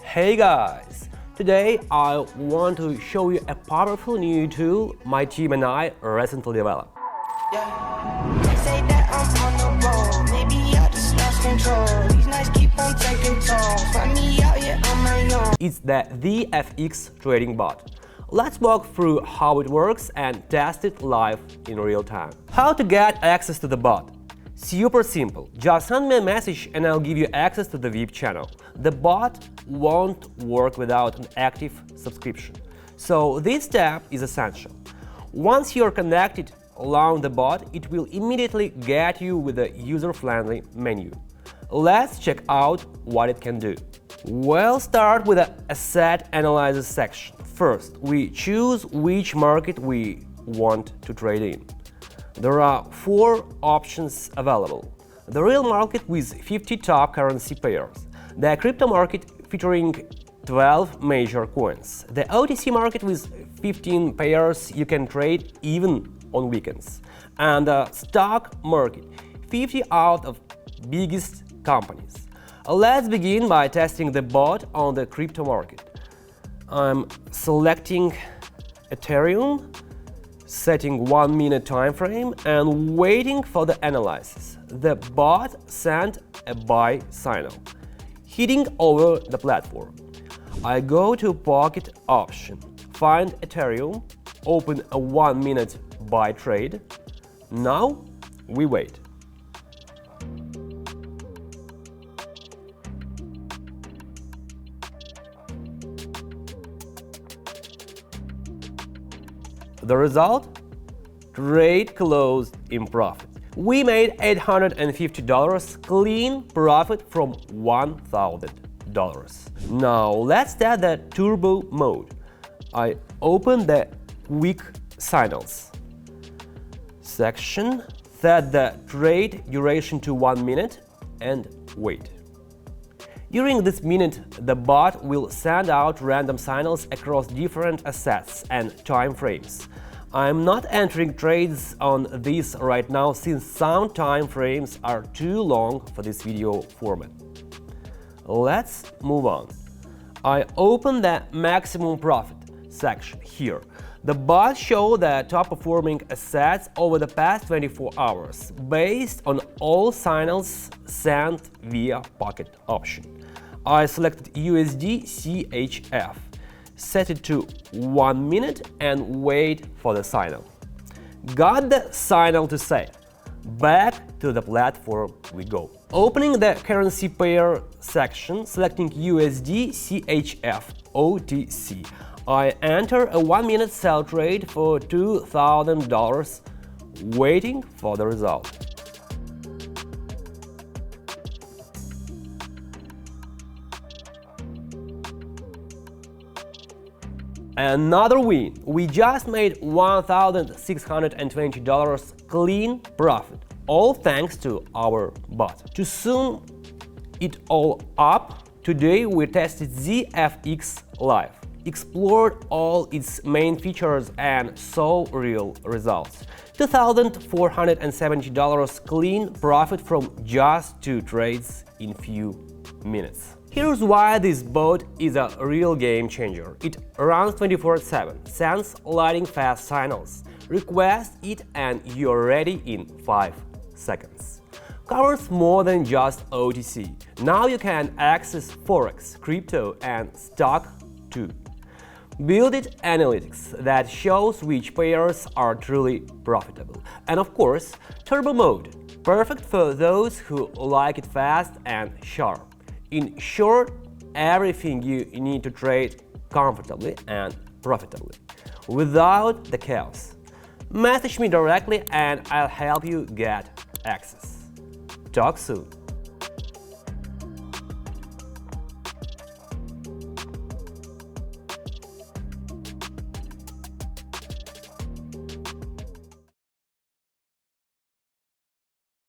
Hey guys! Today I want to show you a powerful new tool my team and I recently developed. Say that I'm on the road, maybe I just lost control. These nights keep on taking toll. Find me out here on my own. It's the FX trading bot. Let's walk through how it works and test it live in real time. How to get access to the bot? Super simple. Just send me a message and I'll give you access to the VIP channel. The bot won't work without an active subscription. So this step is essential. Once you're connected along the bot, it will immediately get you with a user-friendly menu. Let's check out what it can do. We'll start with the asset analysis section. First, we choose which market we want to trade in. There are 4 options available. The real market with 50 top currency pairs, the crypto market featuring 12 major coins, the OTC market with 15 pairs you can trade even on weekends, and the stock market, 50 out of biggest companies. Let's begin by testing the bot on the crypto market. I'm selecting Ethereum, setting 1-minute time frame and waiting for the analysis. The bot sent a buy signal, heading over the platform. I go to Pocket option, find Ethereum, open a 1-minute buy trade. Now we wait. The result? Trade closed in profit. We made $850 clean profit from $1,000. Now let's test the turbo mode. I open the quick signals section, set the trade duration to 1 minute and wait. During this minute, the bot will send out random signals across different assets and time frames. I'm not entering trades on this right now since some time frames are too long for this video format. Let's move on. I open the maximum profit section here. The bot shows the top performing assets over the past 24 hours based on all signals sent via Pocket option. I selected USD CHF, set it to 1 minute and wait for the signal. Got the signal to save. Back to the platform we go. Opening the currency pair section, selecting USD CHF OTC. I enter a 1-minute sell trade for $2,000, waiting for the result. Another win! We just made $1,620 clean profit, all thanks to our bot. To sum it all up, today we tested ZFX live, explored all its main features and saw real results. $2,470 clean profit from just 2 trades in few minutes. Here's why this bot is a real game changer. It runs 24/7, sends lightning fast signals, request it and you're ready in 5 seconds. Covers more than just OTC. Now you can access Forex, crypto and stock too. Built-in analytics that shows which pairs are truly profitable. And of course, turbo mode, perfect for those who like it fast and sharp. In short, everything you need to trade comfortably and profitably, without the chaos. Message me directly and I'll help you get access. Talk soon.